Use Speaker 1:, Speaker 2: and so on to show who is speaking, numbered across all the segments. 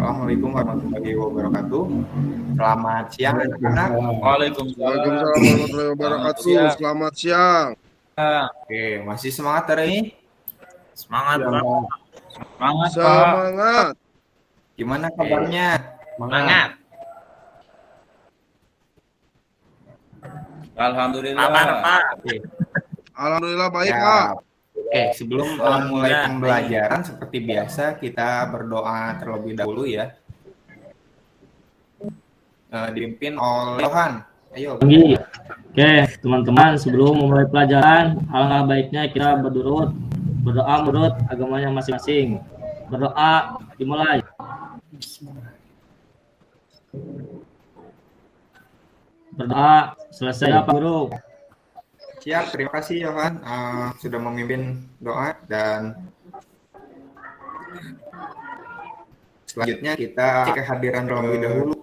Speaker 1: Assalamualaikum warahmatullahi wabarakatuh. Selamat siang anak-anak.
Speaker 2: Waalaikumsalam warahmatullahi wabarakatuh. Selamat siang.
Speaker 1: Oke, masih semangat hari ini?
Speaker 3: Semangat, Pak.
Speaker 4: Semangat, Pak.
Speaker 2: Semangat.
Speaker 1: Gimana kabarnya?
Speaker 3: Semangat.
Speaker 4: Alhamdulillah.
Speaker 3: Kabar, Pak.
Speaker 1: Oke.
Speaker 2: Alhamdulillah baik,
Speaker 1: Ya.
Speaker 2: Pak.
Speaker 1: Oke, sebelum mulai pembelajaran seperti biasa kita berdoa terlebih dahulu ya. Dipimpin oleh Johan. Ayo.
Speaker 5: Oke, teman-teman, sebelum memulai pelajaran, alangkah baiknya kita berdoa menurut agamanya masing-masing. Berdoa dimulai. Berdoa selesai Pak Guru.
Speaker 1: Siap, terima kasih Johan sudah memimpin doa dan selanjutnya kita kehadiran terlebih dahulu.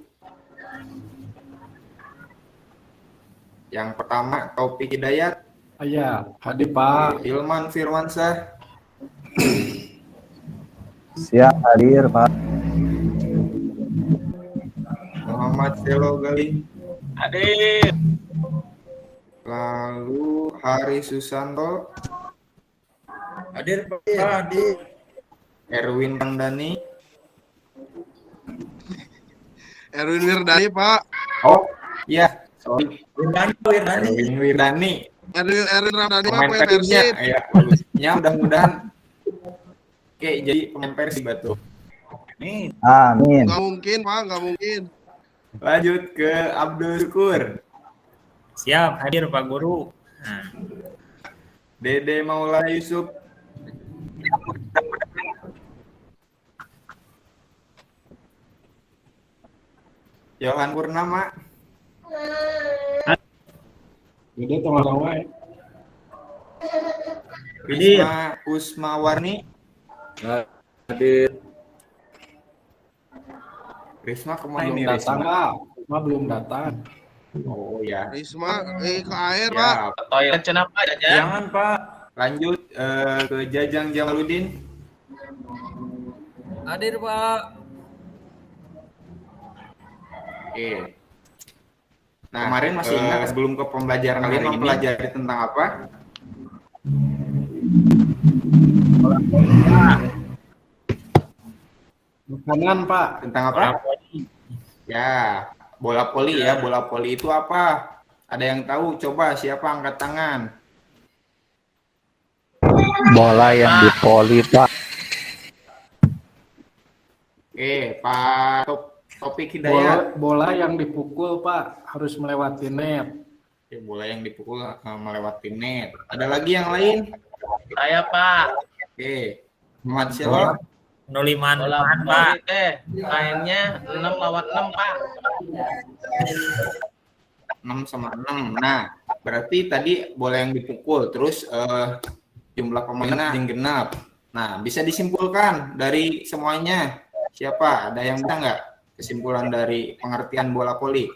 Speaker 1: Yang pertama Taufik Hidayat.
Speaker 4: Iya, hadir Pak.
Speaker 1: Ilman Firmansyah.
Speaker 6: Siap hadir Pak.
Speaker 1: Muhammad Selo Gali.
Speaker 3: Hadir.
Speaker 1: Lalu Hari Susanto.
Speaker 3: Hadir, Pak. Hadir.
Speaker 1: Erwin Ramdhani.
Speaker 2: Erwin Wirdani, Pak.
Speaker 1: Oh, iya. Sorry.
Speaker 3: Wirdani.
Speaker 1: Erwin Wirdani.
Speaker 2: Erwin Ramdhani, Pak,
Speaker 1: Pemain
Speaker 2: pemain
Speaker 1: Persibnya.
Speaker 2: Persib.
Speaker 1: Ya, bagusnya mudah-mudahan. Oke, jadi pemain Persib tuh.
Speaker 3: Nih,
Speaker 6: Amin.
Speaker 2: Nggak mungkin, Pak. Nggak mungkin.
Speaker 1: Lanjut ke Abdul Syukur.
Speaker 3: siap hadir Pak Guru. Nah,
Speaker 1: Dede Maulana Yusuf. Yohan Purnama.
Speaker 4: Jadi teman-teman.
Speaker 1: Risma Kusmawarni.
Speaker 4: Hadir.
Speaker 1: Risma kemana
Speaker 4: Belum
Speaker 1: nih
Speaker 4: datang,
Speaker 1: Risma?
Speaker 4: Pak. Risma belum datang.
Speaker 1: Oh ya.
Speaker 2: Risma ke air, Pak.
Speaker 1: Ya,
Speaker 3: toilet kenapa ya?
Speaker 4: Jangan, Pak.
Speaker 1: lanjut ke Jajang Jamaludin.
Speaker 7: Hadir Pak.
Speaker 1: Oke. Nah, kemarin masih ingat sebelum ke pembelajaran kalian mempelajari tentang apa?
Speaker 4: Makanan, Pak.
Speaker 1: Tentang apa? Ya, bola voli ya. Bola voli itu apa? Ada yang tahu? Coba siapa angkat tangan?
Speaker 6: Bola yang dipoli Pak.
Speaker 1: Oke, Pak Topik Hidayat.
Speaker 4: Bola yang dipukul, Pak, harus melewati net.
Speaker 1: Oke, bola yang dipukul melewati net. Ada lagi yang lain?
Speaker 3: Saya, Pak.
Speaker 1: Oke, Muhammad Syelo.
Speaker 3: Nuliman Pak. Mainnya 6 lawan 6, Pak.
Speaker 1: 6 sama 6. Nah, berarti tadi bola yang dipukul, terus jumlah pemainnya genap. Nah, bisa disimpulkan dari semuanya. Siapa? Ada yang bisa nggak kesimpulan dari pengertian bola voli?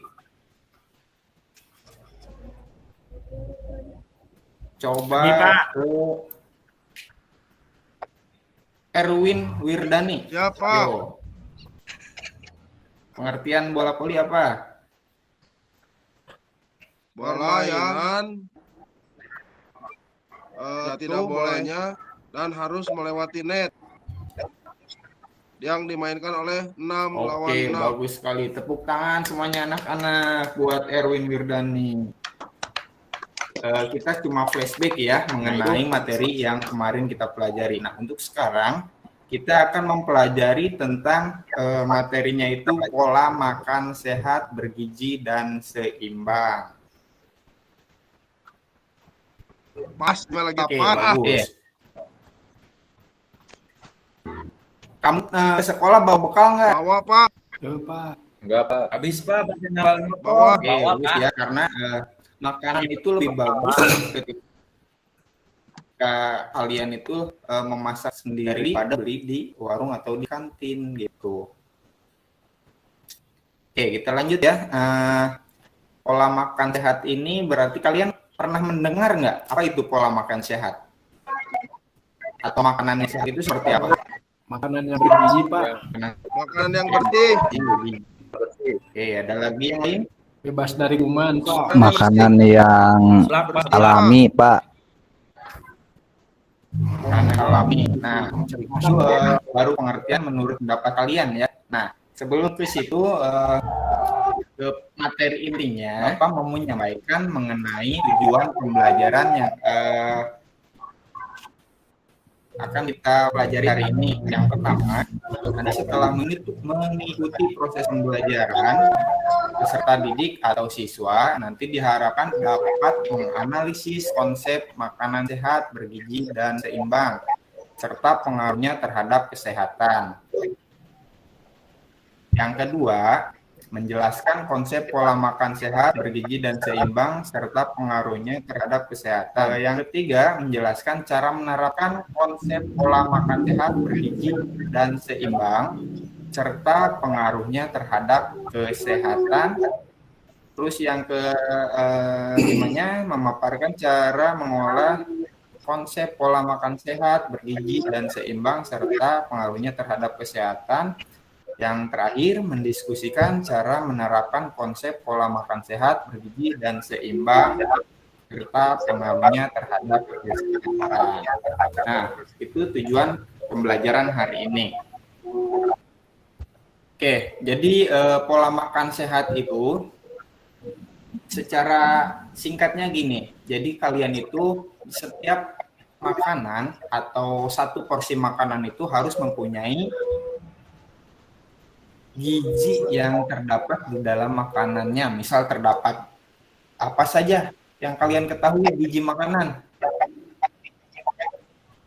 Speaker 1: Coba
Speaker 3: Ini, Pak.
Speaker 1: ke Erwin Wirdani.
Speaker 2: Siapa?
Speaker 1: Yo. Pengertian bola voli apa?
Speaker 2: Bola yang tidak bolehnya dan harus melewati net. Yang dimainkan oleh 6 lawan
Speaker 1: Oke,
Speaker 2: 6.
Speaker 1: bagus sekali. Tepuk tangan semuanya anak-anak buat Erwin Wirdani. Kita cuma flashback ya mengenai materi yang kemarin kita pelajari. Nah, untuk sekarang kita akan mempelajari tentang materinya itu pola makan sehat, bergizi, dan seimbang.
Speaker 2: Pas lagi
Speaker 1: Oke,
Speaker 2: apa?
Speaker 1: bagus. Kamu ke sekolah bawa bekal nggak?
Speaker 2: Bawa, Pak.
Speaker 4: Tuh, Pak.
Speaker 3: Enggak, Pak. Habis, Pak, perkenalan
Speaker 2: Bawa.
Speaker 1: Oke, bagus ya, karena makanan itu lebih bagus ketika kalian itu memasak sendiri pada beli di warung atau di kantin gitu. Oke, kita lanjut ya. Pola makan sehat ini berarti kalian pernah mendengar nggak apa itu pola makan sehat? Atau makanan yang sehat itu seperti apa?
Speaker 4: Makanan yang bergizi, Pak.
Speaker 2: Makanan yang bersih.
Speaker 1: Oke, ada lagi yang lain?
Speaker 4: Bebas dari kuman, Pak.
Speaker 6: Makanan yang alami, Pak.
Speaker 1: Makanan alami. Nah, itu baru pengertian menurut pendapat kalian ya. Nah, sebelum ke situ ke materi intinya, Bapak mau menyampaikan mengenai tujuan pembelajaran yang akan kita pelajari hari ini. Yang pertama, Anda setelah mengikuti proses pembelajaran, peserta didik atau siswa nanti diharapkan dapat menganalisis konsep makanan sehat, bergizi, dan seimbang, serta pengaruhnya terhadap kesehatan. Yang kedua, menjelaskan konsep pola makan sehat, bergizi, dan seimbang, serta pengaruhnya terhadap kesehatan. Yang ketiga, menjelaskan cara menerapkan konsep pola makan sehat, bergizi, dan seimbang, serta pengaruhnya terhadap kesehatan. Terus yang kelimanya, memaparkan cara mengolah konsep pola makan sehat, bergizi, dan seimbang, serta pengaruhnya terhadap kesehatan. Yang terakhir, mendiskusikan cara menerapkan konsep pola makan sehat, bergizi, dan seimbang, serta pengaruhnya terhadap kesehatan. Nah, itu tujuan pembelajaran hari ini. Oke, jadi pola makan sehat itu secara singkatnya gini. Jadi kalian itu setiap makanan atau satu porsi makanan itu harus mempunyai gizi yang terdapat di dalam makanannya. Misal terdapat apa saja yang kalian ketahui gizi makanan?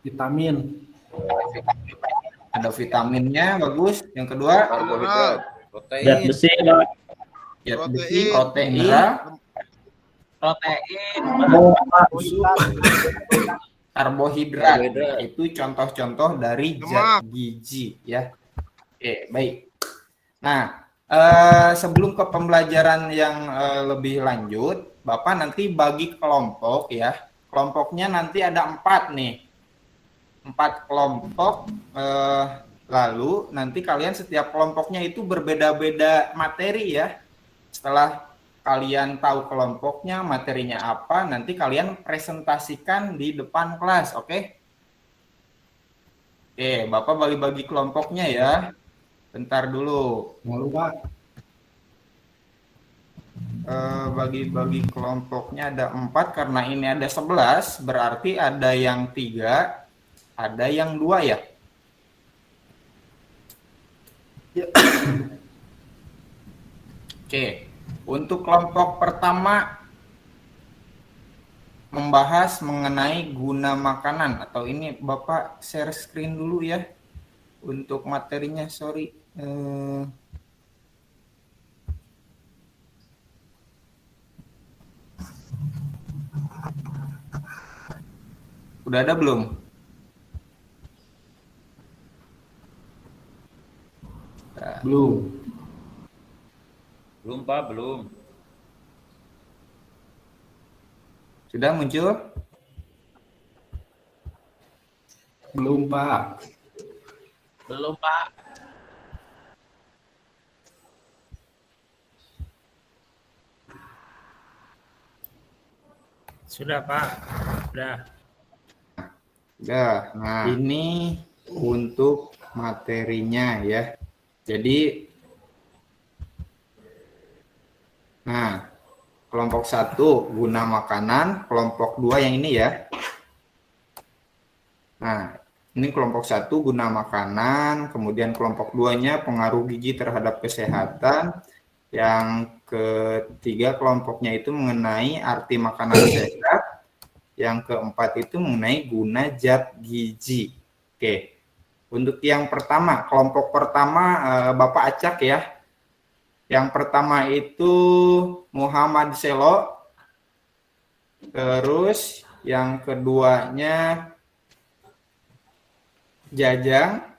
Speaker 4: Vitamin.
Speaker 1: Ada vitaminnya, bagus. Yang kedua,
Speaker 2: Karbohidrat.
Speaker 5: Zat besi, Pak.
Speaker 1: zat besi,
Speaker 2: Protein.
Speaker 1: protein,
Speaker 3: Protein.
Speaker 1: karbohidrat. Itu contoh-contoh dari zat gizi ya. Oke, baik. Nah, sebelum ke pembelajaran yang lebih lanjut, Bapak nanti bagi kelompok ya. Kelompoknya nanti ada 4 nih. 4 kelompok, lalu nanti kalian setiap kelompoknya itu berbeda-beda materi ya. Setelah kalian tahu kelompoknya, materinya apa, nanti kalian presentasikan di depan kelas, oke? Oke, Bapak bagi-bagi kelompoknya ya. Bentar dulu.
Speaker 4: Mau Pak.
Speaker 1: Bagi-bagi kelompoknya ada 4 karena ini ada 11, berarti ada yang 3, ada yang 2 ya. Oke, untuk kelompok pertama membahas mengenai guna makanan, atau ini Bapak share screen dulu ya untuk materinya, sorry. Udah ada belum?
Speaker 4: Belum.
Speaker 7: Belum, Pak, belum.
Speaker 1: Sudah muncul?
Speaker 4: Belum, Pak.
Speaker 3: Belum, Pak. Sudah, Pak. Sudah.
Speaker 1: Udah. Nah, ini untuk materinya ya. Jadi, nah, kelompok 1 guna makanan, kelompok 2 yang ini ya. Nah, ini kelompok 1 guna makanan, kemudian kelompok 2-nya pengaruh gizi terhadap kesehatan. Yang ketiga kelompoknya itu mengenai arti makanan sehat. Yang keempat itu mengenai guna zat gizi. Oke. Untuk yang pertama, kelompok pertama Bapak acak ya. Yang pertama itu Muhammad Selo. Terus yang keduanya Jajang.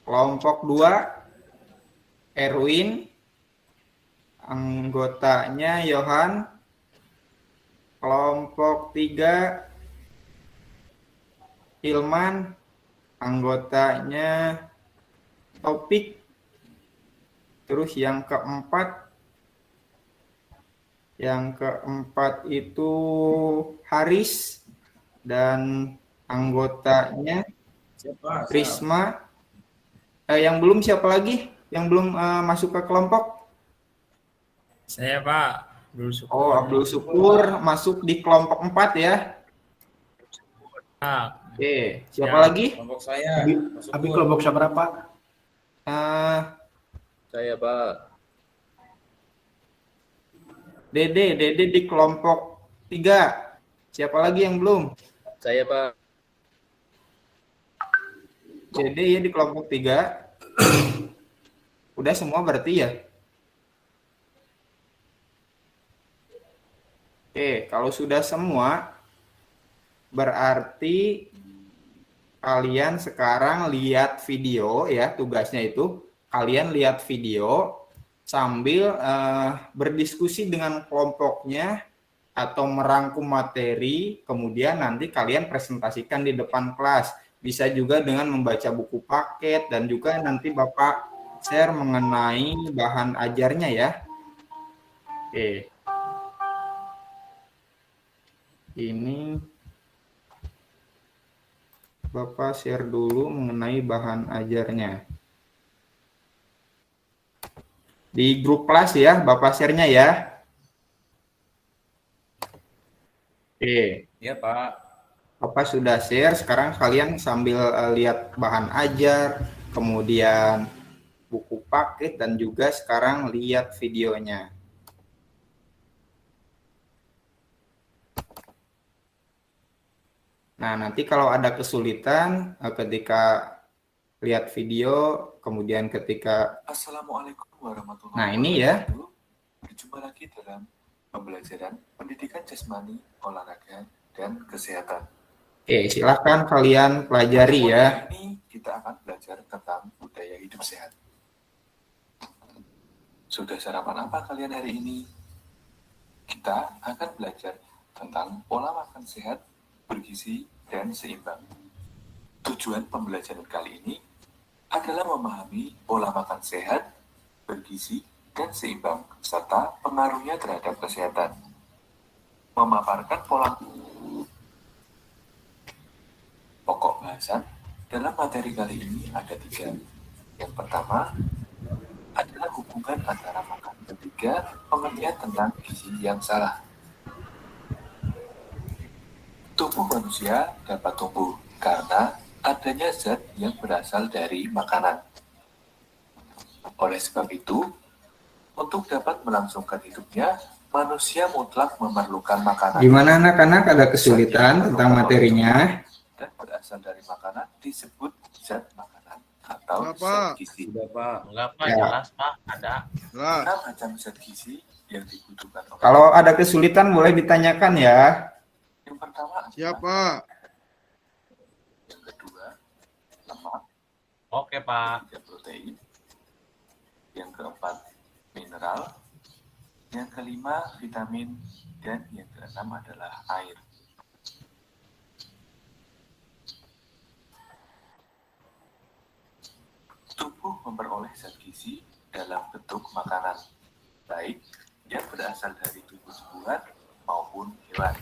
Speaker 1: Kelompok 2 Erwin. Anggotanya Yohan. Kelompok 3 Hilman. anggotanya Topik. Terus yang keempat itu Haris dan anggotanya Risma. Yang belum siapa lagi? Yang belum masuk ke kelompok?
Speaker 7: Saya Pak, Abdul Syukur.
Speaker 1: Oh, Abdul Syukur masuk di kelompok 4 ya. Oke, siapa lagi?
Speaker 7: Kelompok saya.
Speaker 4: Abi kelompok seberapa?
Speaker 7: Saya Pak.
Speaker 1: Dede di kelompok 3. Siapa lagi yang belum?
Speaker 7: Saya Pak.
Speaker 1: Dede ya di kelompok 3. Udah semua berarti ya? Oke, kalau sudah semua, berarti kalian sekarang lihat video ya, tugasnya itu. Kalian lihat video sambil berdiskusi dengan kelompoknya atau merangkum materi, kemudian nanti kalian presentasikan di depan kelas. Bisa juga dengan membaca buku paket dan juga nanti Bapak share mengenai bahan ajarnya ya. Oke. Ini Bapak share dulu mengenai bahan ajarnya. Di grup kelas ya, Bapak share-nya ya. Oke.
Speaker 7: Iya Pak.
Speaker 1: Bapak sudah share, sekarang kalian sambil lihat bahan ajar, kemudian buku paket, dan juga sekarang lihat videonya. Nah, nanti kalau ada kesulitan ketika lihat video, kemudian ketika
Speaker 8: Assalamualaikum warahmatullahi
Speaker 1: Nah, ini ya.
Speaker 8: Berjumpa lagi dalam pembelajaran pendidikan jasmani, olahraga, dan kesehatan.
Speaker 1: Oke, silahkan kalian pelajari ya.
Speaker 8: Hari ini kita akan belajar tentang budaya hidup sehat. Sudah sarapan apa kalian hari ini? Kita akan belajar tentang pola makan sehat, bergizi, dan seimbang. Tujuan pembelajaran kali ini adalah memahami pola makan sehat, bergizi, dan seimbang, serta pengaruhnya terhadap kesehatan. Memaparkan pola pokok bahasan dalam materi kali ini ada 3. Yang pertama adalah hubungan antara makan. Ketiga, pengertian tentang gizi yang salah. Tubuh manusia dapat tumbuh karena adanya zat yang berasal dari makanan. Oleh sebab itu, untuk dapat melangsungkan hidupnya, manusia mutlak memerlukan makanan.
Speaker 1: Gimana anak-anak, ada kesulitan tentang materinya?
Speaker 8: Dan berasal dari makanan disebut zat makanan atau
Speaker 2: Bapak.
Speaker 8: zat gizi.
Speaker 3: Enggak Pak,
Speaker 1: Ya.
Speaker 3: jelas Pak, ada.
Speaker 2: Nah,
Speaker 8: 6 macam zat gizi yang dibutuhkan oleh
Speaker 1: Kalau ada kesulitan boleh ditanyakan ya.
Speaker 8: yang pertama adalah
Speaker 2: siapa?
Speaker 8: yang kedua lemak,
Speaker 3: Oke Pak.
Speaker 8: ketiga protein, yang keempat mineral, yang kelima vitamin, dan yang keenam adalah air. Tubuh memperoleh zat gizi dalam bentuk makanan, baik yang berasal dari tumbuh-tumbuhan maupun hewan,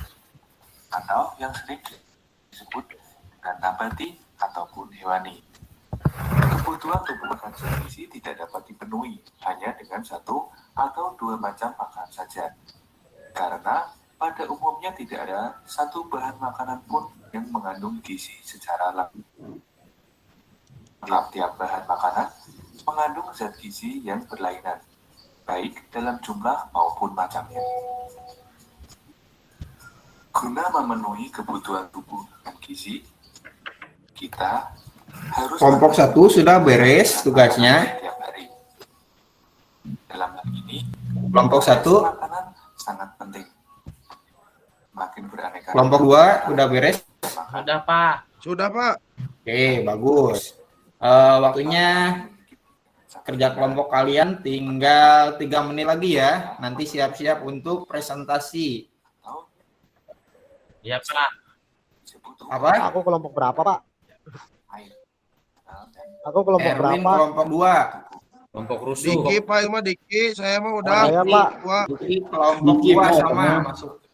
Speaker 8: atau yang sering disebut dengan nabati ataupun hewani. Kebutuhan tubuh makan zat gizi tidak dapat dipenuhi hanya dengan 1 atau 2 macam makan saja, karena pada umumnya tidak ada satu bahan makanan pun yang mengandung gizi secara langsung. Tiap-tiap bahan makanan mengandung zat gizi yang berlainan, baik dalam jumlah maupun macamnya. Guna memenuhi kebutuhan tubuh dan gizi, kita harus
Speaker 1: Kelompok 1 sudah beres tugasnya.
Speaker 8: setiap hari. Dalam hal ini,
Speaker 1: Kelompok 1,
Speaker 8: makanan sangat penting. Makin beraneka.
Speaker 1: kelompok 2 udah beres.
Speaker 3: Ada Pak.
Speaker 2: Sudah, Pak.
Speaker 1: Oke, bagus. Waktunya kerja kelompok kalian tinggal 3 menit lagi ya. Nanti siap-siap untuk presentasi.
Speaker 3: Iya Pak.
Speaker 1: Apa?
Speaker 9: Aku kelompok berapa, Pak? Aku kelompok
Speaker 1: Erwin
Speaker 9: berapa?
Speaker 1: kelompok 2.
Speaker 7: Kelompok rusuh.
Speaker 2: Diki Pak Ilma Diki, saya mah udah.
Speaker 9: Saya Pak.
Speaker 1: Diki kelompok 2 sama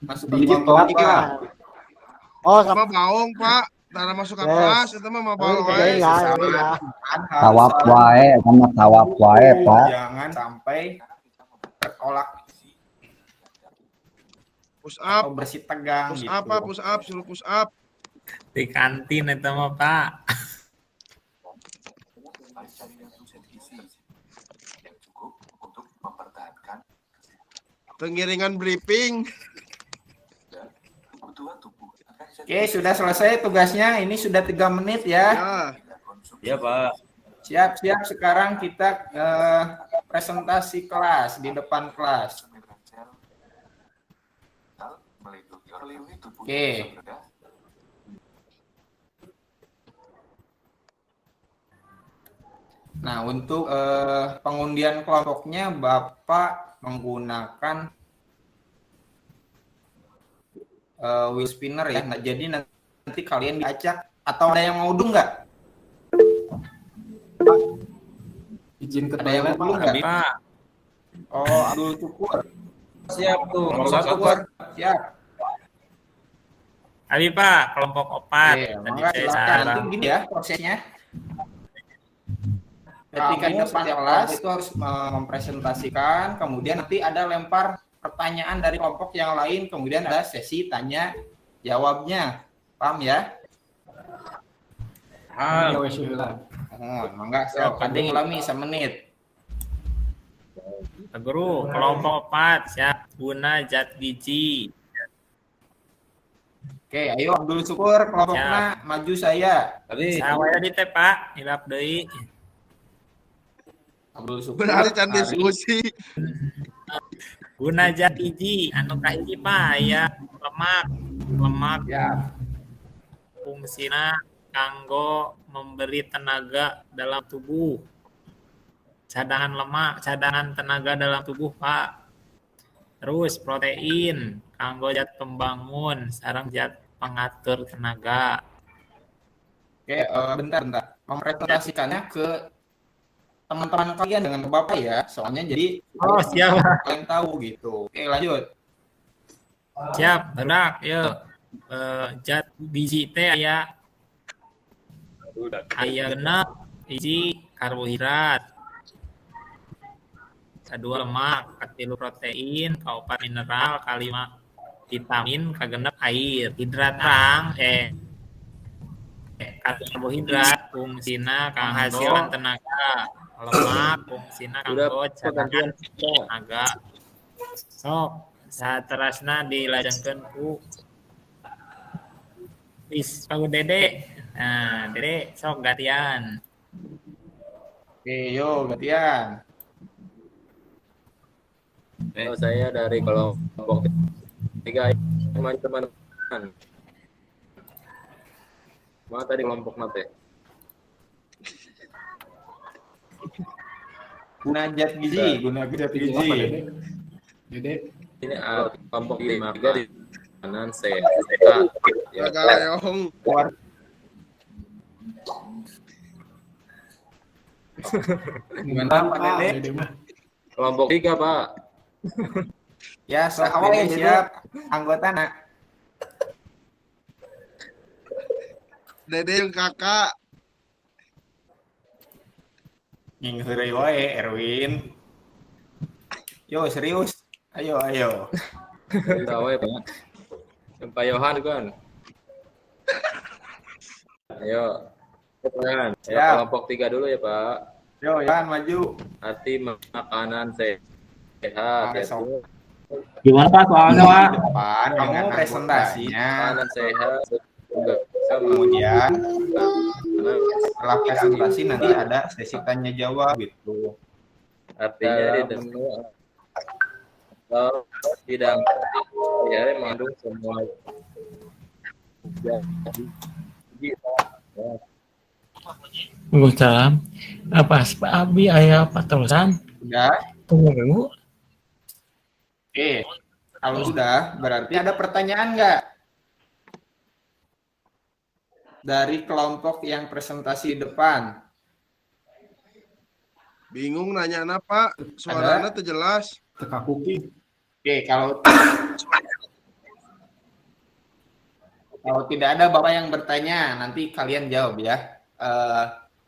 Speaker 1: masuk ke
Speaker 4: Dikit
Speaker 1: kelompok
Speaker 4: telat
Speaker 1: 2.
Speaker 9: Oh,
Speaker 2: Sama Baung Pak, tara masuk ke
Speaker 9: Yes.
Speaker 2: kelas itu mah mau bawa
Speaker 9: Oke,
Speaker 2: wae.
Speaker 9: ya.
Speaker 6: Tawaf wae sama tawaf wae, Pak.
Speaker 1: Jangan sampai tertolak
Speaker 2: Push up,
Speaker 1: atau bersih tegang
Speaker 2: push
Speaker 1: gitu.
Speaker 2: up Pak, push up, suruh push up.
Speaker 7: Di kantin itu mah Pak.
Speaker 8: Cari zat gizi yang cukup untuk mempertahankan
Speaker 2: Pengiringan briefing.
Speaker 8: kebutuhan tubuh.
Speaker 1: Oke, sudah selesai tugasnya. Ini sudah 3 menit ya.
Speaker 7: Iya Pak.
Speaker 1: Siap-siap sekarang kita presentasi kelas di depan kelas. Oke. Nah, untuk pengundian kelompoknya Bapak menggunakan wheel spinner ya. Nah, jadi nanti kalian diacak atau ada yang mau udung nggak?
Speaker 4: Izin ke
Speaker 1: Ada yang
Speaker 4: toilet,
Speaker 1: mau
Speaker 4: Pak.
Speaker 1: udung nggak? Oh, Abdul Syukur.
Speaker 7: Siap tuh.
Speaker 1: Abdul Syukur. Siap.
Speaker 7: Abi Pak, kelompok 4.
Speaker 1: Oke, mangga silakan. Nanti gini ya prosesnya. Ketika di depan kelas itu harus mempresentasikan, kemudian nanti ada lempar pertanyaan dari kelompok yang lain, kemudian ada sesi tanya jawabnya. Paham ya?
Speaker 4: Ya, wes, sudah.
Speaker 1: Oh, mangga sok kadang lami 1 menit.
Speaker 7: Pak Guru, kelompok 4 siap guna zat gizi.
Speaker 1: Oke, ayo Abdul Syukur kelompoknya maju saya.
Speaker 7: Saya di teh Pak, hilap deui.
Speaker 1: Abdul Syukur.
Speaker 2: Berarti can diskusi.
Speaker 7: Guna zat gizi anu kahiji Pak aya lemak
Speaker 1: Ya.
Speaker 7: fungsina kanggo memberi tenaga dalam tubuh. Cadangan lemak, cadangan tenaga dalam tubuh Pak. Terus protein kanggo zat pembangun sareng zat pengatur tenaga.
Speaker 1: Oke, bentar. Mempresentasikannya ke teman-teman kalian dengan Bapak ya. Soalnya jadi
Speaker 7: Siap.
Speaker 1: kalian tahu gitu. Oke, lanjut.
Speaker 7: Siap, berak, yuk. Zat gizi teh aya genep hiji karbohidrat, kadua lemak, katilu protein, kaopat mineral, kalima vitamin, kagenep air. Hidrat terang karbohidrat fungsina kang hasilan tenaga, lemak fungsina kanggo cadangan tenaga. Sok saterasna dilajengkeun ku Pak Dede. Nah, Dede sok gantian.
Speaker 1: Oke, yo gantian.
Speaker 7: Saya dari kelompok 3 teman-teman. Mana tadi kelompok nate?
Speaker 1: Guna zat gizi.
Speaker 4: Dede.
Speaker 7: Ini kelompok 5 di kanan saya.
Speaker 2: Galeong.
Speaker 1: Gimana Pak Dede?
Speaker 4: Dede mah.
Speaker 7: Kelompok 3 Pak.
Speaker 1: Ya, sahabat siap. Anggota nak.
Speaker 2: Dede yang kakak.
Speaker 1: Ngingeri wae Erwin. Yo serius. Ayo.
Speaker 7: Tahu ya Pak. Pak Yohan kan. Ayo. Kan. Ya, kelompok 3 dulu ya Pak.
Speaker 1: Yo, Yan maju.
Speaker 7: Arti makanan sehat. Ya,
Speaker 5: Gimana Pak soalnya Pak?
Speaker 1: Depan kamu presentasinya.
Speaker 7: makanan sehat.
Speaker 1: Kemudian setelah presentasi nanti ada sesi tanya jawab gitu.
Speaker 7: Artinya di bidang ya mengandung semua
Speaker 10: Waalaikumsalam. Apa Abi ayah apa terusan?
Speaker 1: Udah?
Speaker 10: Tunggu.
Speaker 1: Oke. Kalau sudah, berarti ada pertanyaan nggak? Dari kelompok yang presentasi di depan.
Speaker 2: Bingung nanya apa? Suaranya tuh jelas.
Speaker 4: Teka kuki.
Speaker 1: Oke, kalau tidak ada Bapak yang bertanya, nanti kalian jawab ya.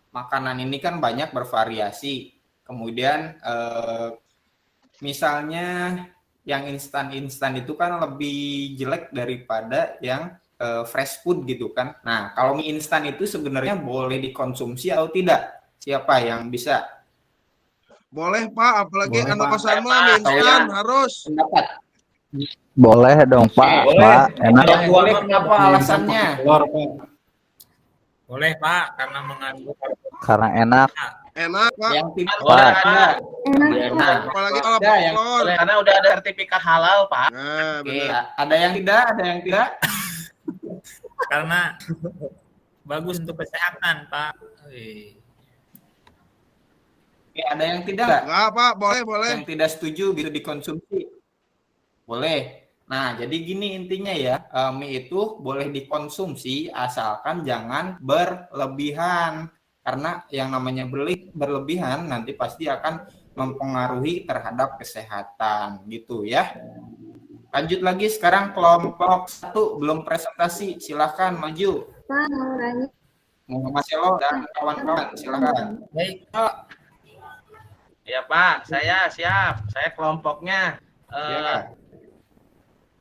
Speaker 1: Makanan ini kan banyak bervariasi. Kemudian misalnya yang instan-instan itu kan lebih jelek daripada yang fresh food gitu kan. Nah, kalau mie instan itu sebenarnya boleh dikonsumsi atau tidak? Siapa yang bisa?
Speaker 2: Boleh Pak, apalagi
Speaker 4: Boleh,
Speaker 2: anak
Speaker 4: Pak.
Speaker 2: kosan mah mie instan harus.
Speaker 1: Pendapat.
Speaker 6: Boleh dong Pak.
Speaker 7: Boleh.
Speaker 6: Pak, enak.
Speaker 1: Yang boleh kenapa alasannya?
Speaker 4: Telur, Pak.
Speaker 7: Boleh Pak, karena mengandung
Speaker 6: Karena enak.
Speaker 2: Enak Pak.
Speaker 1: Yang tidak
Speaker 3: Boleh,
Speaker 1: ada.
Speaker 3: Pak.
Speaker 1: Nah,
Speaker 2: Apalagi kalau
Speaker 1: ada yang
Speaker 2: popcorn.
Speaker 3: Boleh, karena udah ada sertifikat halal, Pak.
Speaker 2: Nah,
Speaker 1: Oke,
Speaker 2: benar.
Speaker 1: ada yang tidak, ada yang tidak.
Speaker 7: karena bagus untuk kesehatan Pak. Wih.
Speaker 1: Oke, ada yang tidak nggak?
Speaker 2: Enggak Pak, boleh.
Speaker 1: Yang tidak setuju gitu dikonsumsi? Boleh. Nah, jadi gini intinya ya, mie itu boleh dikonsumsi asalkan jangan berlebihan. Karena yang namanya berlebihan nanti pasti akan mempengaruhi terhadap kesehatan gitu ya. Lanjut lagi sekarang kelompok 1 belum presentasi, silahkan maju.
Speaker 9: Pak, mau nanya.
Speaker 1: Muhammad Selo dan kawan-kawan, silahkan.
Speaker 7: Baik Pak.
Speaker 3: Ya, Pak. Saya siap. Saya kelompoknya.
Speaker 1: Ya.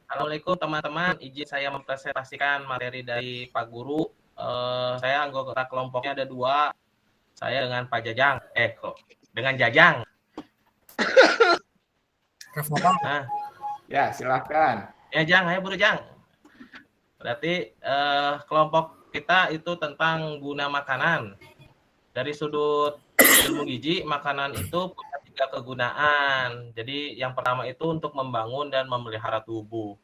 Speaker 3: Assalamualaikum teman-teman. Izin saya mempresentasikan materi dari Pak Guru. Saya anggota kelompoknya ada 2. Saya dengan Pak Jajang. Dengan Jajang. Nah,
Speaker 1: Ya, silahkan.
Speaker 3: ya Jang, ayo buru Jang. Berarti kelompok kita itu tentang guna makanan. Dari sudut ilmu gizi, makanan itu punya 3 kegunaan. Jadi yang pertama itu untuk membangun dan memelihara tubuh.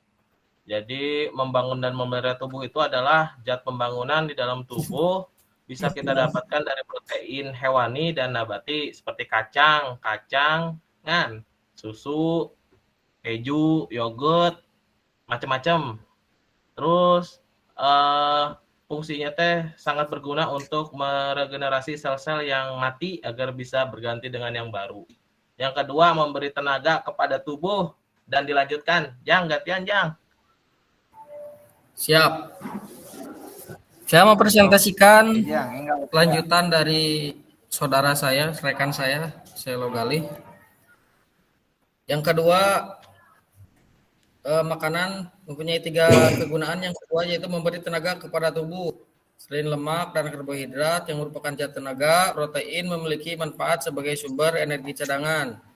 Speaker 3: Jadi membangun dan memelihara tubuh itu adalah zat pembangunan di dalam tubuh bisa kita dapatkan dari protein hewani dan nabati seperti kacangan, susu, keju, yogurt, macam-macam. Terus fungsinya sangat berguna untuk meregenerasi sel-sel yang mati agar bisa berganti dengan yang baru. Yang kedua, memberi tenaga kepada tubuh dan dilanjutkan. Jang, gantian Jang.
Speaker 10: Siap. Saya mau presentasikan
Speaker 1: Jang,
Speaker 10: lanjutan dari saudara saya, rekan saya, Selo Galih. Yang kedua, makanan mempunyai 3 kegunaan. Yang kedua yaitu memberi tenaga kepada tubuh. Selain lemak dan karbohidrat yang merupakan zat tenaga, protein memiliki manfaat sebagai sumber energi cadangan.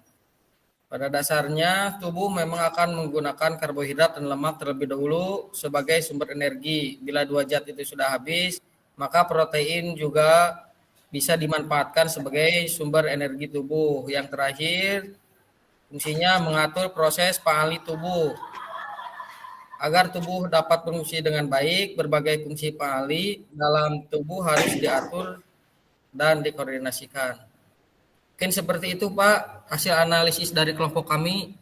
Speaker 10: Pada dasarnya, tubuh memang akan menggunakan karbohidrat dan lemak terlebih dahulu sebagai sumber energi. Bila 2 zat itu sudah habis, maka protein juga bisa dimanfaatkan sebagai sumber energi tubuh. Yang terakhir, fungsinya mengatur proses PALI tubuh. Agar tubuh dapat berfungsi dengan baik, berbagai fungsi PALI dalam tubuh harus diatur dan dikoordinasikan. Mungkin seperti itu Pak, hasil analisis dari kelompok kami.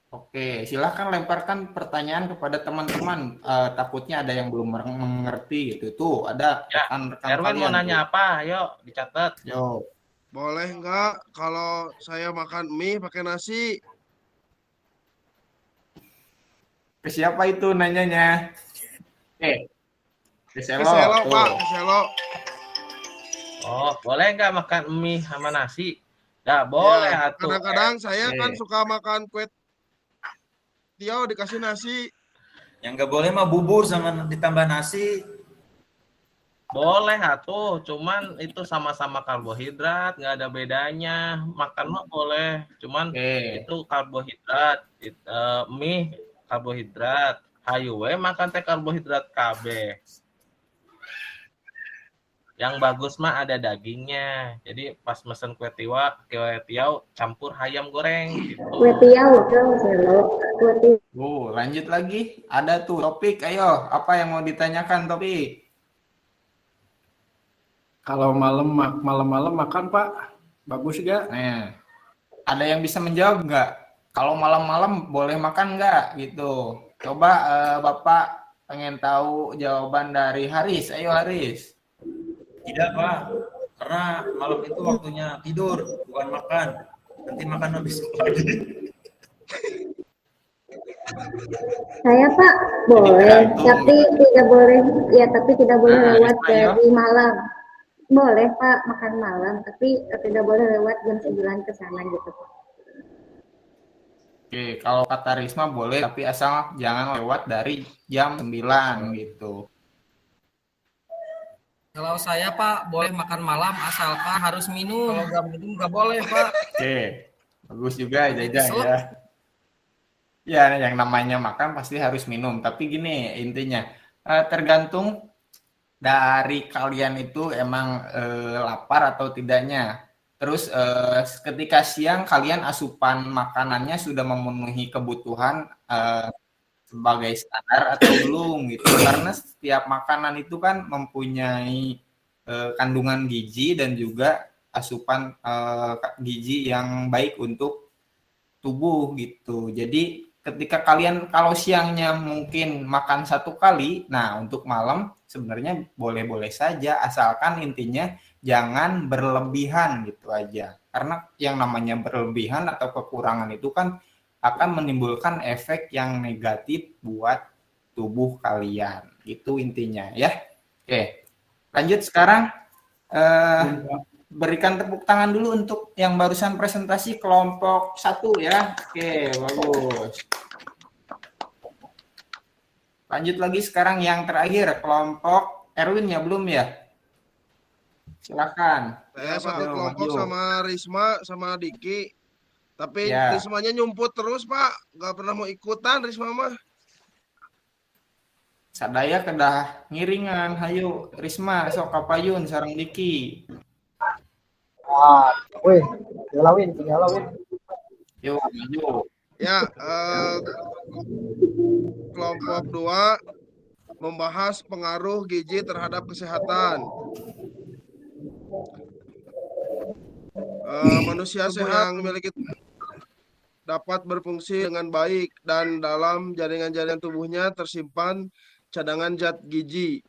Speaker 1: Oke, silahkan lemparkan pertanyaan kepada teman-teman. Takutnya ada yang belum mengerti gitu. Tuh, ada rekan-rekan
Speaker 3: Erwin mau nanya apa? Ayo, dicatat.
Speaker 1: Yo.
Speaker 2: Boleh enggak kalau saya makan mie pakai nasi?
Speaker 1: Ke siapa itu nanyanya? Ke Selo,
Speaker 2: Pak, ke Selo.
Speaker 3: Oh, boleh nggak makan mie sama nasi? Nggak boleh
Speaker 2: Ya,
Speaker 3: atuh.
Speaker 2: kadang-kadang saya kan suka makan kue tiaw dikasih nasi.
Speaker 11: Yang nggak boleh mah bubur sama ditambah nasi.
Speaker 3: Boleh atuh, cuman itu sama-sama karbohidrat, nggak ada bedanya. Makan mah boleh, cuman itu karbohidrat, mie karbohidrat. Hayu we makan teh karbohidrat KB. Yang bagus mah ada dagingnya. Jadi pas mesen kue tiaw campur ayam goreng gitu.
Speaker 9: Kue tiaw dong, Selo. Kue tiaw.
Speaker 1: Lanjut lagi. Ada tuh topik. Ayo, apa yang mau ditanyakan topik?
Speaker 4: Kalau malam-malam makan Pak, bagus gak?
Speaker 1: Nah, ada yang bisa menjawab nggak? Kalau malam-malam boleh makan nggak? Gitu. Coba Bapak pengen tahu jawaban dari Haris. Ayo Haris.
Speaker 11: Tidak Pak. Karena malam itu waktunya tidur, bukan makan. Nanti makan habis pagi.
Speaker 9: Saya Pak boleh, tapi tidak boleh ya, tapi tidak boleh lewat dari malam. Boleh Pak makan malam, tapi tidak boleh lewat jam 9 ke sana gitu Pak.
Speaker 1: Oke, kalau kata Risma boleh, tapi asal jangan lewat dari jam 9 gitu.
Speaker 10: Kalau saya Pak boleh makan malam asalkan harus minum. Kalau nggak minum nggak boleh Pak.
Speaker 1: Oke, bagus juga Jajang ya. Ya, yang namanya makan pasti harus minum. Tapi gini intinya, tergantung dari kalian itu emang lapar atau tidaknya. Terus ketika siang kalian asupan makanannya sudah memenuhi kebutuhan sebagai standar atau belum gitu. Karena setiap makanan itu kan mempunyai kandungan gizi dan juga asupan gizi yang baik untuk tubuh gitu. Jadi ketika kalian kalau siangnya mungkin makan 1 kali, nah untuk malam sebenarnya boleh-boleh saja asalkan intinya jangan berlebihan gitu aja. Karena yang namanya berlebihan atau kekurangan itu kan akan menimbulkan efek yang negatif buat tubuh kalian. Itu intinya ya. Oke. Lanjut sekarang berikan tepuk tangan dulu untuk yang barusan presentasi kelompok 1 ya. Oke, bagus. Lanjut lagi sekarang yang terakhir kelompok Erwin ya, belum ya? Silakan.
Speaker 2: Saya satu kelompok sama Risma sama Diki. Tapi Rismanya nyumput terus, Pak. Nggak pernah mau ikutan Risma mah.
Speaker 1: Sadaya kedah ngiringan, hayu Risma sok kapayun sareng Diki.
Speaker 12: Wih, tinggalin.
Speaker 1: Yuk, maju.
Speaker 2: Ya, kelompok 2 membahas pengaruh gizi terhadap kesehatan. Manusia sehat memiliki dapat berfungsi dengan baik dan dalam jaringan-jaringan tubuhnya tersimpan cadangan zat gizi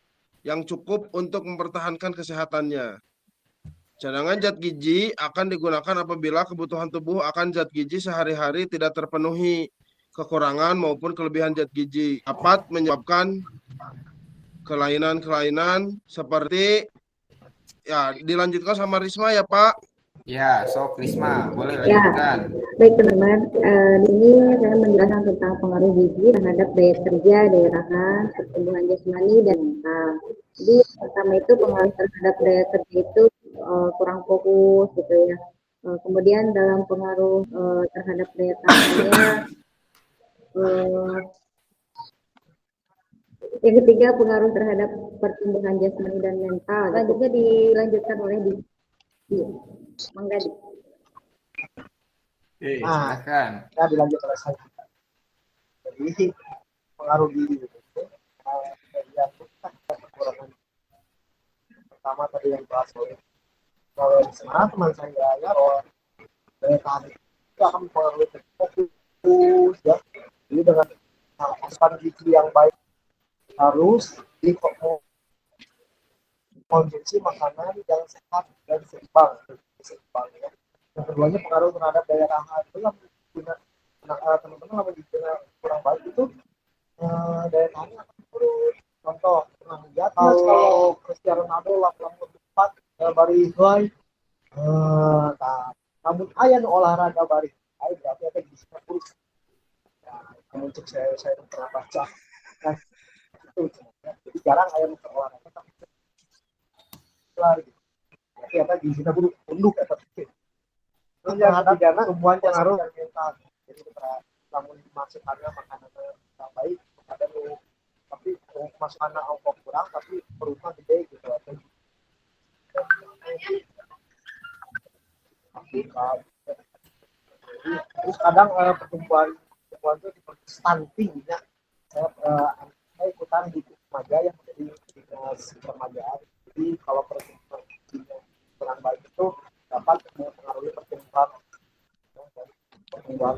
Speaker 2: yang cukup untuk mempertahankan kesehatannya. Cadangan zat gizi akan digunakan apabila kebutuhan tubuh akan zat gizi sehari-hari tidak terpenuhi. Kekurangan maupun kelebihan zat gizi dapat menyebabkan kelainan-kelainan seperti ya dilanjutkan sama Risma ya Pak.
Speaker 1: Ya, sok Risma, boleh lanjutkan.
Speaker 9: Ya, baik teman-teman, di sini saya menjelaskan tentang pengaruh gizi terhadap daya kerja, daya tahan, pertumbuhan jasmani dan mental. Jadi pertama itu pengaruh terhadap daya kerja itu kurang fokus gitu ya. Kemudian dalam pengaruh terhadap daya tahannya, yang ketiga pengaruh terhadap pertumbuhan jasmani dan mental. Selanjutnya dilanjutkan oleh Mangga.
Speaker 1: Silakan.
Speaker 12: Ya dilanjut oleh saya. Jadi pengaruh gizi itu kekurangan. Pertama tadi yang bahas oleh teman saya ya, daya tahan itu akan mempengaruhi fokus ya. Jadi dengan asupan gizi yang baik harus dikonsumsi makanan yang sehat dan seimbang ya. Yang keduanya pengaruh terhadap daya tahan itu yang teman-teman yang kurang baik itu daya tahannya akan turun. Contoh pernah lihat kalau Cristiano Ronaldo lakukan cepat bari high namun aya olahraga bari high berarti ada di Singapura. Namun cek saya pernah baca itu jadi jarang aya olahraga tapi lagi berarti ada di Singapura tunduk atau terhadap tumbuhan pengaruh yang mental. Jadi namun masukannya makanan yang baik ada tapi masukannya angkot kurang tapi perubahan gede gitu aja. Terus kadang pertumbuhan itu seperti stunting ya. Saya ikutan di remaja yang menjadi peremajaan. Jadi kalau pertumbuhan baik itu dapat mempengaruhi pertumbuhan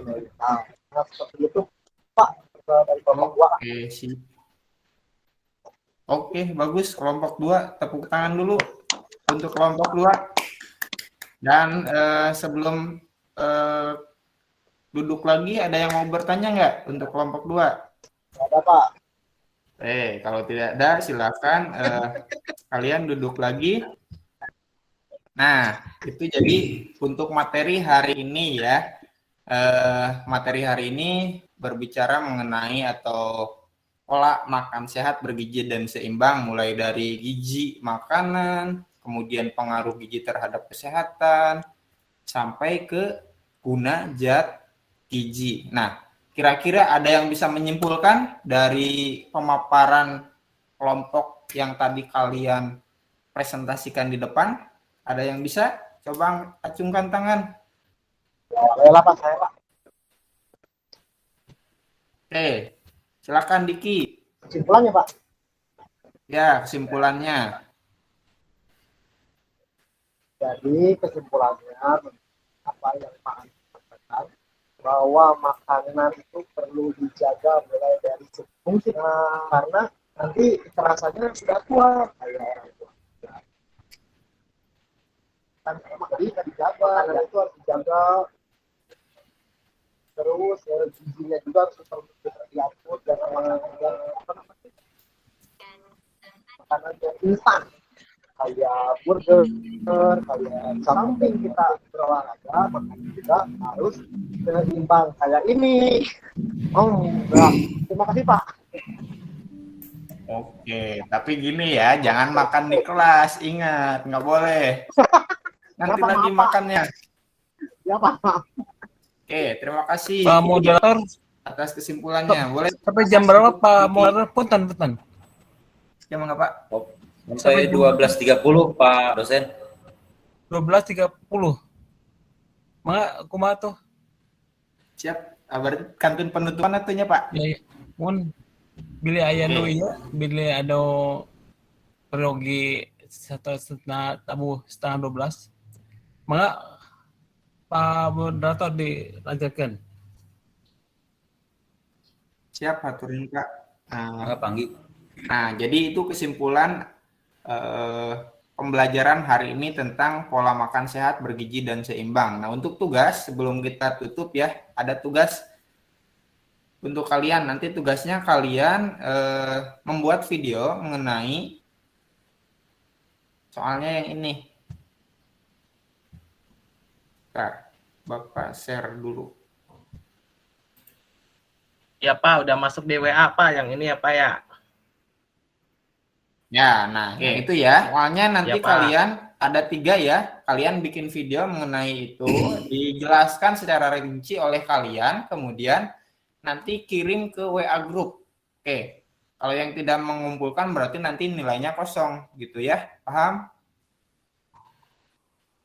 Speaker 12: mental. Nah seperti itu Pak dari kelompok 2.
Speaker 1: Oke, bagus kelompok 2, tepuk tangan dulu untuk kelompok 2. Dan sebelum duduk lagi, ada yang mau bertanya nggak untuk kelompok 2?
Speaker 12: Ada, Pak.
Speaker 1: Kalau tidak ada, silakan kalian duduk lagi. Nah, itu jadi untuk materi hari ini ya. Materi hari ini berbicara mengenai atau pola makan sehat bergizi dan seimbang, mulai dari gizi makanan, kemudian pengaruh gizi terhadap kesehatan, sampai ke guna zat gizi. Nah, kira-kira ada yang bisa menyimpulkan dari pemaparan kelompok yang tadi kalian presentasikan di depan? Ada yang bisa? Coba acungkan tangan.
Speaker 12: Boleh, Pak, saya, Pak.
Speaker 1: Silakan Diki.
Speaker 12: Kesimpulannya, Pak.
Speaker 1: Ya, kesimpulannya.
Speaker 12: Jadi kesimpulannya apa yang Pak Andi sampaikan, bahwa makanan itu perlu dijaga mulai dari fungsi, karena nanti rasanya sudah tua kayak orang tua. Jadi dijaga, makanan itu harus dijaga. Terus gizinya juga harus diatur dan makanan yang instan kayak burger, kayak samping kita berolahraga, makanan juga harus seimbang kayak ini. Enggak. Terima kasih, Pak.
Speaker 1: Oke, tapi gini ya, jangan makan di kelas, ingat, nggak boleh. Nanti lagi makannya.
Speaker 12: Ya, Pak.
Speaker 1: Oke, terima kasih
Speaker 4: Pak Moderator
Speaker 1: atas kesimpulannya. Boleh
Speaker 4: sampai jam berapa Pak Moderator? Punten.
Speaker 1: Jam nggak Pak?
Speaker 11: Sampai 12.30 Pak dosen.
Speaker 4: 12.30. Maka kumaha tuh?
Speaker 1: Siap. Berarti kantun penutupan atunya Pak.
Speaker 4: Ya. Mun bili aya nu ieu, bili ada perogi 1,5 tamu setengah 12. Maka Pak Moderator dilanjutkan.
Speaker 1: Siap, haturin Kak.
Speaker 11: Panggi.
Speaker 1: Nah, jadi itu kesimpulan pembelajaran hari ini tentang pola makan sehat bergizi dan seimbang. Nah, untuk tugas sebelum kita tutup ya, ada tugas untuk kalian. Nanti tugasnya kalian membuat video mengenai soalnya yang ini. Bapak share dulu.
Speaker 3: Ya Pak, udah masuk di WA Pak, yang ini ya Pak ya.
Speaker 1: Ya, nah yang itu ya. Soalnya nanti
Speaker 3: Ya, Pak.
Speaker 1: kalian ada 3 ya. Kalian bikin video mengenai itu, dijelaskan secara rinci oleh kalian, kemudian nanti kirim ke WA group. Oke. Kalau yang tidak mengumpulkan berarti nanti nilainya kosong gitu ya. Paham?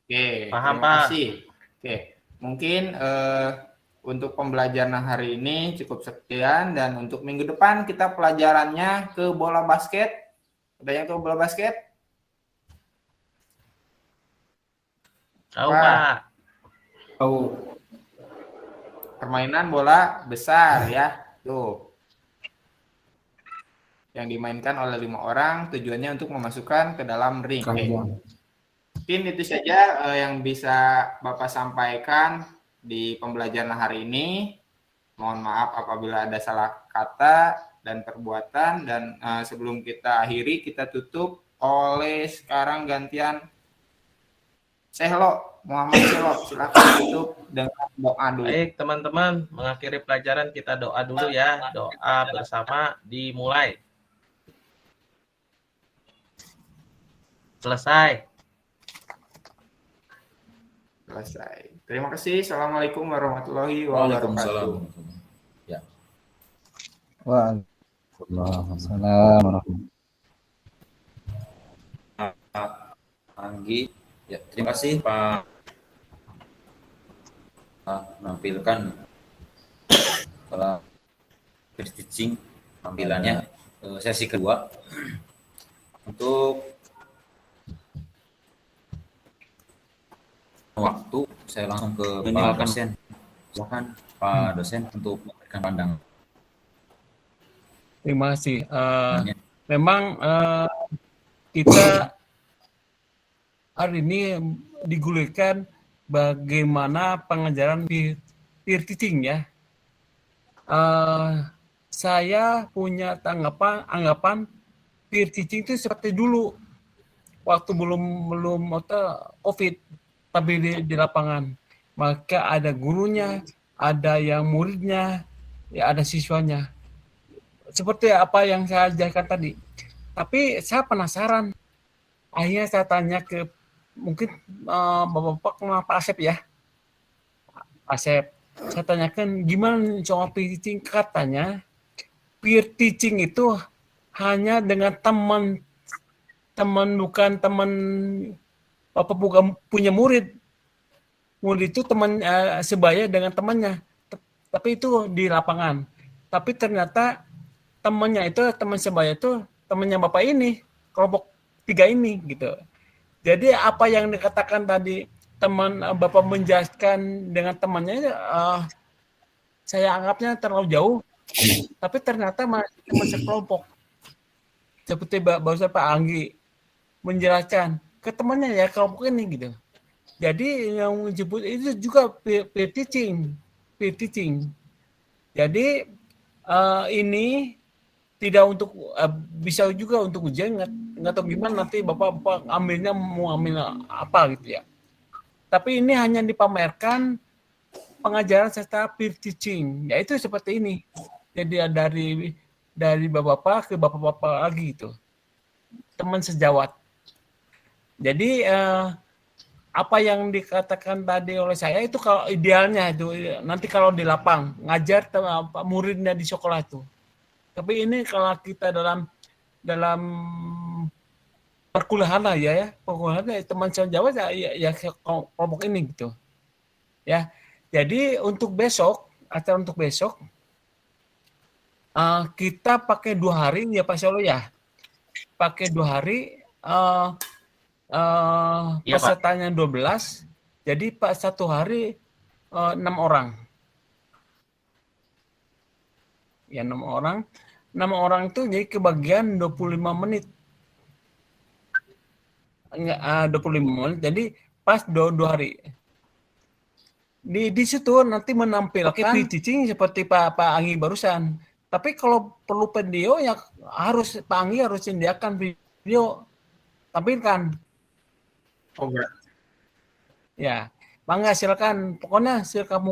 Speaker 1: Oke,
Speaker 3: Paham,
Speaker 1: terima
Speaker 3: Pak.
Speaker 1: kasih. Oke, mungkin untuk pembelajaran hari ini cukup sekian, dan untuk minggu depan kita pelajarannya ke bola basket. Ada yang ke bola basket?
Speaker 3: Tahu Pak.
Speaker 1: Tahu. Permainan bola besar ya. Tuh. Yang dimainkan oleh 5 orang, tujuannya untuk memasukkan ke dalam ring. Mungkin itu saja yang bisa Bapak sampaikan di pembelajaran hari ini. Mohon maaf apabila ada salah kata dan perbuatan, dan sebelum kita akhiri, kita tutup oleh sekarang gantian Sehlo, Muhammad Sehlo, silakan tutup dengan doa dulu.
Speaker 3: Baik teman-teman, mengakhiri pelajaran kita doa dulu ya. Doa bersama dimulai. Selesai.
Speaker 1: Terima kasih. Assalamualaikum warahmatullahi wabarakatuh.
Speaker 11: Ya.
Speaker 6: Waalaikumsalam.
Speaker 11: Anggi, ya terima kasih Pak menampilkan setelah teaching tampilannya sesi kedua. Untuk waktu saya langsung ke Pak dosen. Silakan Pak dosen untuk memberikan pandangan.
Speaker 4: Terima kasih. Memang kita
Speaker 13: hari ini digulirkan bagaimana pengajaran peer teaching ya. Saya punya anggapan peer teaching itu seperti dulu waktu belum COVID, tapi di lapangan. Maka ada gurunya, ada yang muridnya, ya ada siswanya. Seperti apa yang saya ajarkan tadi. Tapi saya penasaran. Akhirnya saya tanya ke mungkin Bapak kenal Pak Asep ya. Asep. Saya tanyakan gimana soal peer teaching. Katanya peer teaching itu hanya dengan teman bukan teman bukan punya murid itu teman sebaya dengan temannya, tapi itu di lapangan. Tapi ternyata temannya itu teman sebaya itu temannya Bapak ini, kelompok 3 ini gitu. Jadi apa yang dikatakan tadi teman Bapak menjelaskan dengan temannya, saya anggapnya terlalu jauh, tapi ternyata masih sekelompok. Seperti barusan Pak Anggi menjelaskan ke temannya ya kelompok ini gitu. Jadi yang disebut itu juga peer teaching. Jadi ini tidak untuk bisa juga untuk ujian, nggak tahu gimana nanti bapak ambilnya mau ambil apa gitu ya. Tapi ini hanya dipamerkan pengajaran secara peer teaching, yaitu seperti ini. Jadi dari bapak-bapak ke bapak-bapak lagi itu teman sejawat. Jadi apa yang dikatakan tadi oleh saya itu kalau idealnya itu nanti kalau di lapang ngajar muridnya di sekolah itu. Tapi ini kalau kita dalam perkuliahan lah ya perkuliahan teman sejawat ya kelompok ini gitu. Ya. Jadi acara untuk besok kita pakai 2 hari ya Pak Solo ya. Pakai 2 hari pesertanya 12, jadi Pak 1 hari 6 orang. Ya 6 orang. 6 orang itu jadi kebagian 25 menit. Enggak 25 menit. Jadi pas 2 hari. Di situ nanti menampilkan peer teaching seperti Pak Anggi barusan. Tapi kalau perlu video ya Pak Anggi harus sediakan video tampilkan. Ya, bangga silakan. Pokoknya silakan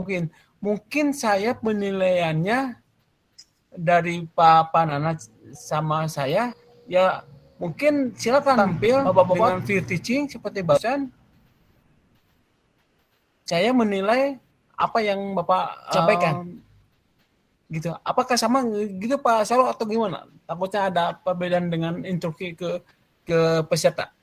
Speaker 13: mungkin saya penilaiannya dari Pak Nana sama saya ya mungkin silakan tampil dengan peer teaching seperti barusan. Saya menilai apa yang Bapak sampaikan. Gitu. Apakah sama gitu Pak Salo atau gimana? Takutnya ada perbedaan dengan instruksi ke peserta.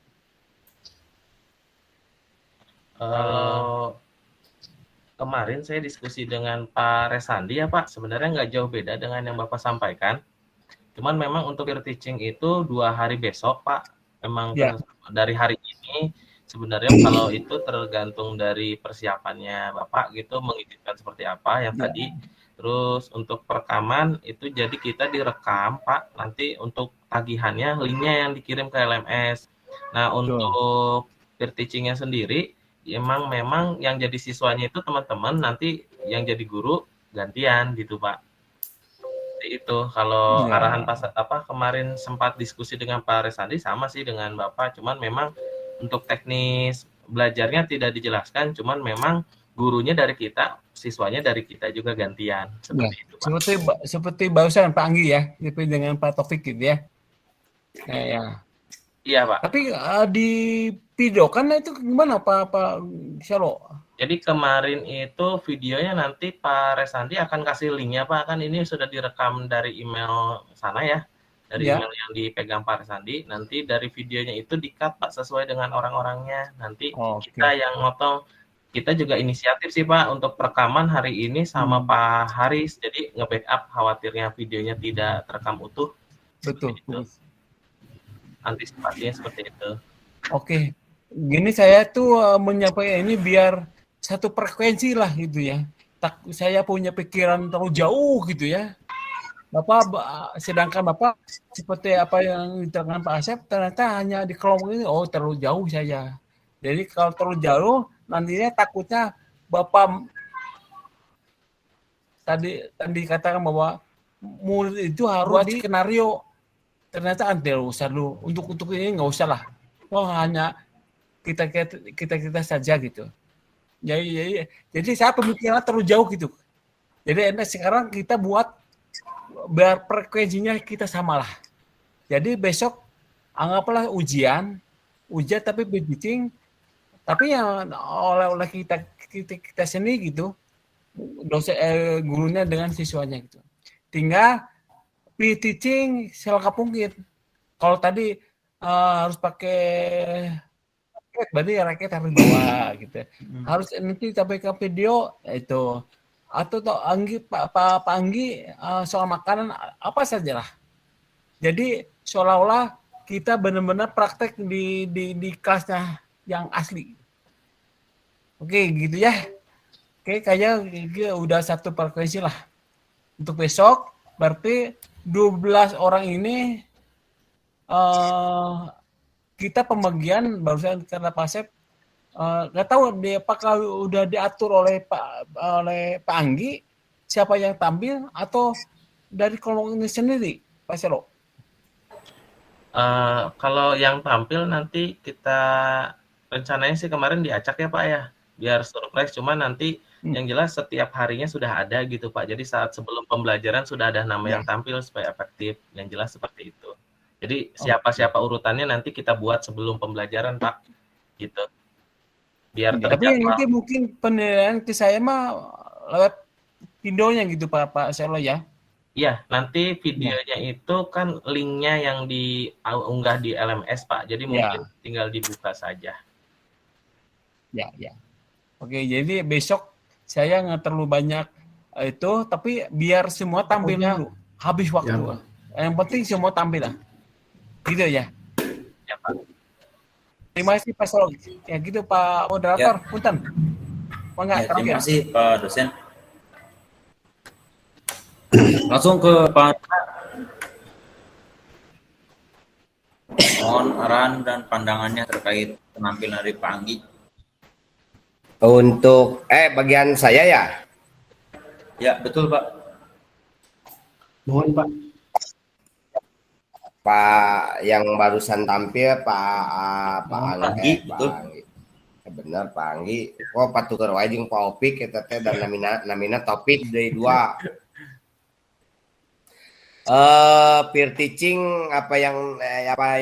Speaker 3: Kemarin saya diskusi dengan Pak Resandi ya Pak, sebenarnya nggak jauh beda dengan yang Bapak sampaikan. Cuman memang untuk peer teaching itu 2 hari besok Pak. Memang dari hari ini sebenarnya kalau itu tergantung dari persiapannya Bapak gitu, mengizinkan seperti apa yang tadi. Terus untuk perekaman itu jadi kita direkam Pak, nanti untuk tagihannya linknya yang dikirim ke LMS. Nah untuk peer teachingnya sendiri memang yang jadi siswanya itu teman-teman, nanti yang jadi guru gantian gitu Pak. Itu kalau arahan kemarin sempat diskusi dengan Pak Resandi sama sih dengan Bapak, cuman memang untuk teknis belajarnya tidak dijelaskan, cuman memang gurunya dari kita, siswanya dari kita juga gantian seperti itu Pak.
Speaker 13: Seperti barusan Pak Anggi ya, dengan Pak Taufik gitu ya.
Speaker 3: Iya Pak.
Speaker 13: Tapi di video kan itu gimana Pak Syalo?
Speaker 3: Jadi kemarin itu videonya nanti Pak Resandi akan kasih linknya Pak, kan ini sudah direkam dari email sana ya, dari email yang dipegang Pak Resandi. Nanti dari videonya itu di-cut Pak sesuai dengan orang-orangnya. Nanti kita yang motong, kita juga inisiatif sih Pak untuk perekaman hari ini sama Pak Haris. Jadi nge-backup khawatirnya videonya tidak terekam utuh.
Speaker 13: Betul.
Speaker 3: Antisipasinya seperti itu.
Speaker 13: Oke. Gini saya tuh menyampaikan ini biar satu frekuensi lah gitu ya. Saya punya pikiran terlalu jauh gitu ya. Sedangkan Bapak seperti apa yang diterangkan Pak Asep ternyata hanya di kelompok ini terlalu jauh saya. Jadi kalau terlalu jauh nantinya takutnya Bapak tadi katakan bahwa murid itu harus di skenario. Ternyata tidak usah dulu. Untuk ini nggak usah lah. Hanya kita saja gitu. Jadi saya pemikiran terlalu jauh gitu. Jadi sekarang kita buat biar frekuensinya kita samalah. Jadi besok anggaplah ujian tapi teaching, tapi yang oleh kita sendiri gitu, dosen gurunya dengan siswanya gitu. Tinggal teaching selengkap mungkin. Kalau tadi harus pakai berarti raket harus bawa gitu. Harus nanti sampaikan video itu. Atau Pak Anggi soal makanan apa sajalah. Jadi seolah-olah kita benar-benar praktek di kelasnya yang asli. Oke, gitu ya. Oke, kayaknya udah satu frekuensi lah. Untuk besok berarti 12 orang ini kita pembagian barusan karena Pak Asep nggak tahu apakah udah diatur oleh Pak Anggi siapa yang tampil atau dari kelompok ini sendiri, Pak Selo?
Speaker 3: Kalau yang tampil nanti kita rencananya sih kemarin diacak ya Pak ya, biar surprise. Cuma nanti yang jelas setiap harinya sudah ada gitu Pak. Jadi saat sebelum pembelajaran sudah ada nama yang tampil supaya efektif. Yang jelas seperti itu. Jadi siapa-siapa urutannya nanti kita buat sebelum pembelajaran Pak, gitu. Biar
Speaker 13: tapi nanti mungkin penilaian ke saya mah lewat videonya gitu Pak Selo ya.
Speaker 3: Iya, nanti videonya itu kan linknya yang diunggah di LMS Pak. Jadi mungkin tinggal dibuka saja.
Speaker 13: Ya. Oke, jadi besok saya nggak terlalu banyak itu, tapi biar semua tampil dulu. Habis waktu. Yang penting semua tampil lah. Gitu ya.
Speaker 3: Ya Pak.
Speaker 13: Terima kasih Pak Selo. Ya gitu Pak moderator. Punten.
Speaker 11: Terima kasih Pak dosen. Langsung ke Pak. Mohon arahan dan pandangannya terkait penampilan dari Pak Anggi.
Speaker 14: Untuk bagian saya ya?
Speaker 11: Ya, betul Pak.
Speaker 4: Mohon Pak.
Speaker 14: Pak yang barusan tampil Pak Anggi,
Speaker 11: betul.
Speaker 14: Benar Pak Anggi. Kok patutur wae jeung Pak Opik eta teh dan namina topik dari dua. Peer teaching apa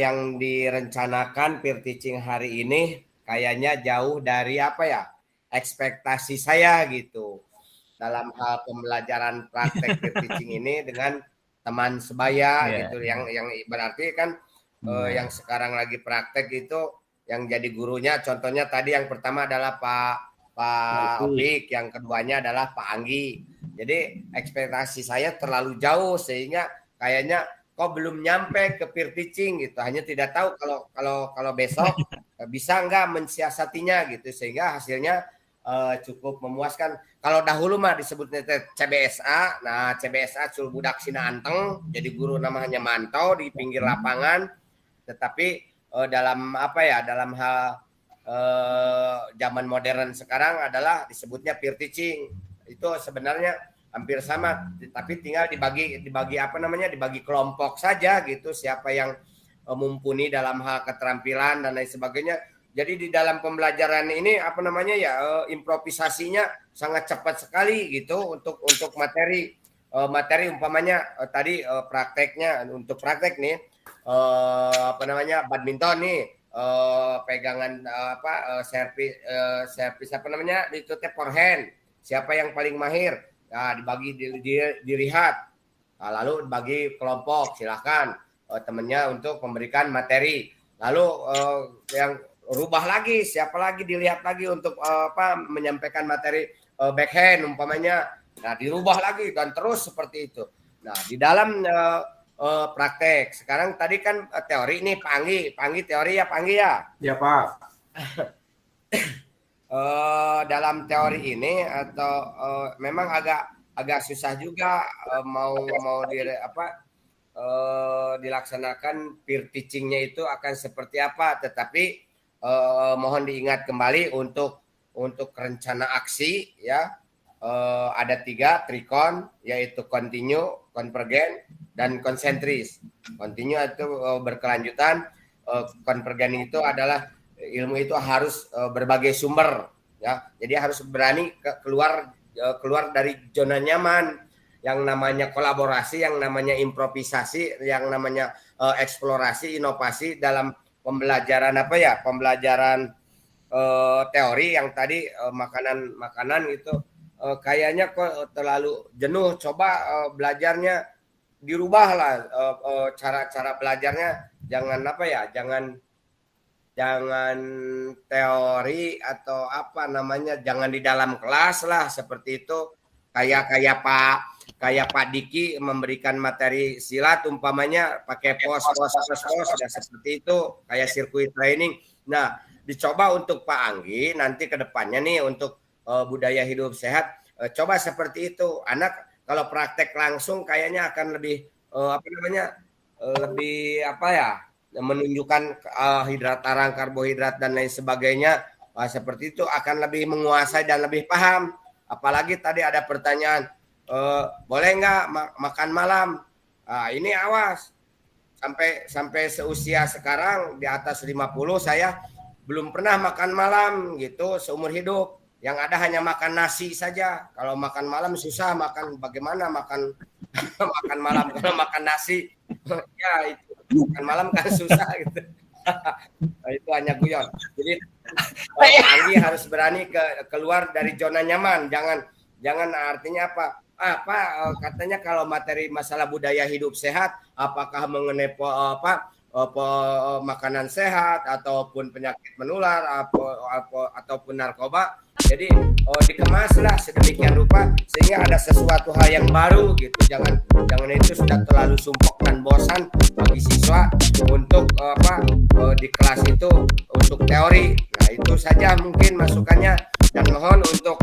Speaker 14: yang direncanakan peer teaching hari ini kayaknya jauh dari ekspektasi saya gitu dalam hal pembelajaran praktek peer teaching ini dengan teman sebaya gitu yang berarti kan yang sekarang lagi praktek itu yang jadi gurunya contohnya tadi yang pertama adalah Pak Opik, yang keduanya adalah Pak Anggi. Jadi ekspektasi saya terlalu jauh sehingga kayaknya kok belum nyampe ke peer teaching gitu. Hanya tidak tahu kalau besok bisa nggak mensiasatinya gitu sehingga hasilnya cukup memuaskan. Kalau dahulu mah disebutnya CBSA. Nah, CBSA cul budak sina anteng, jadi guru namanya mantau di pinggir lapangan. Tetapi dalam hal zaman modern sekarang adalah disebutnya peer teaching. Itu sebenarnya hampir sama, tapi tinggal dibagi kelompok saja gitu, siapa yang mumpuni dalam hal keterampilan dan lain sebagainya. Jadi di dalam pembelajaran ini improvisasinya sangat cepat sekali gitu untuk materi umpamanya tadi prakteknya untuk praktek nih badminton nih pegangan servis itu forehand, siapa yang paling mahir. Nah, dibagi dilihat. Nah, lalu bagi kelompok silahkan temannya untuk memberikan materi. Lalu yang rubah lagi, siapa lagi dilihat lagi untuk menyampaikan materi backhand umpamanya. Nah, dirubah lagi dan terus seperti itu. Nah, di dalam praktek sekarang tadi kan teori nih Pak Anggi teori ya Pak Anggi ya?
Speaker 1: Ya Pak.
Speaker 14: Dalam teori ini atau memang agak susah juga mau dilaksanakan peer teachingnya itu akan seperti apa, tetapi mohon diingat kembali untuk rencana aksi ya. Ada 3 trikon, yaitu continue, konvergen, dan konsentris. Continue itu berkelanjutan, konvergen itu adalah ilmu itu harus berbagai sumber ya. Jadi harus berani keluar dari zona nyaman, yang namanya kolaborasi, yang namanya improvisasi, yang namanya eksplorasi, inovasi dalam pembelajaran pembelajaran teori yang tadi makanan itu kayaknya kok terlalu jenuh. Coba belajarnya dirubahlah, cara belajarnya jangan teori atau jangan di dalam kelas lah, seperti itu. Kayak Pak Diki memberikan materi silat umpamanya pakai pos dan seperti itu, kayak sirkuit training. Nah, dicoba untuk Pak Anggi nanti ke depannya nih untuk budaya hidup sehat, coba seperti itu. Anak kalau praktek langsung kayaknya akan lebih menunjukkan hidrat tarang, karbohidrat dan lain sebagainya. Seperti itu akan lebih menguasai dan lebih paham. Apalagi tadi ada pertanyaan, boleh nggak makan malam? Ini awas, sampai seusia sekarang di atas 50 saya belum pernah makan malam gitu seumur hidup. Yang ada hanya makan nasi saja. Kalau makan malam susah, bagaimana makan malam kalau makan nasi? Ya itu makan malam kan susah gitu. Itu hanya guyon. Jadi Anggi harus berani keluar dari zona nyaman. Jangan artinya apa? Katanya kalau materi masalah budaya hidup sehat, apakah mengenai makanan sehat ataupun penyakit menular ataupun narkoba. Jadi dikemaslah sedemikian rupa sehingga ada sesuatu hal yang baru gitu. Jangan itu sudah terlalu sumpok dan bosan bagi siswa untuk di kelas itu untuk teori. Nah, itu saja mungkin masukannya, dan mohon untuk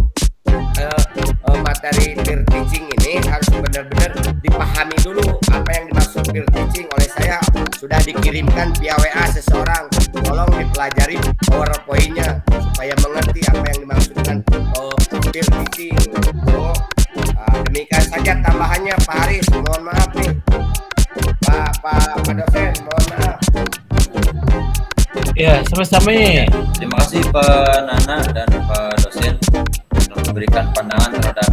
Speaker 14: materi peer teaching ini harus benar-benar dipahami dulu apa yang dimaksud peer teaching. Oleh saya sudah dikirimkan via WA seseorang, tolong dipelajari PowerPoint-nya supaya mengerti apa yang dimaksud dengan peer teaching. Demikian saja tambahannya Pak Haris, mohon maaf nih Pak dosen, mohon maaf.
Speaker 13: Ya, sama-sama.
Speaker 11: Terima kasih Pak Nana dan Pak dosen memberikan pandangan terhadap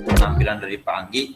Speaker 11: penampilan dari Pak Anggi.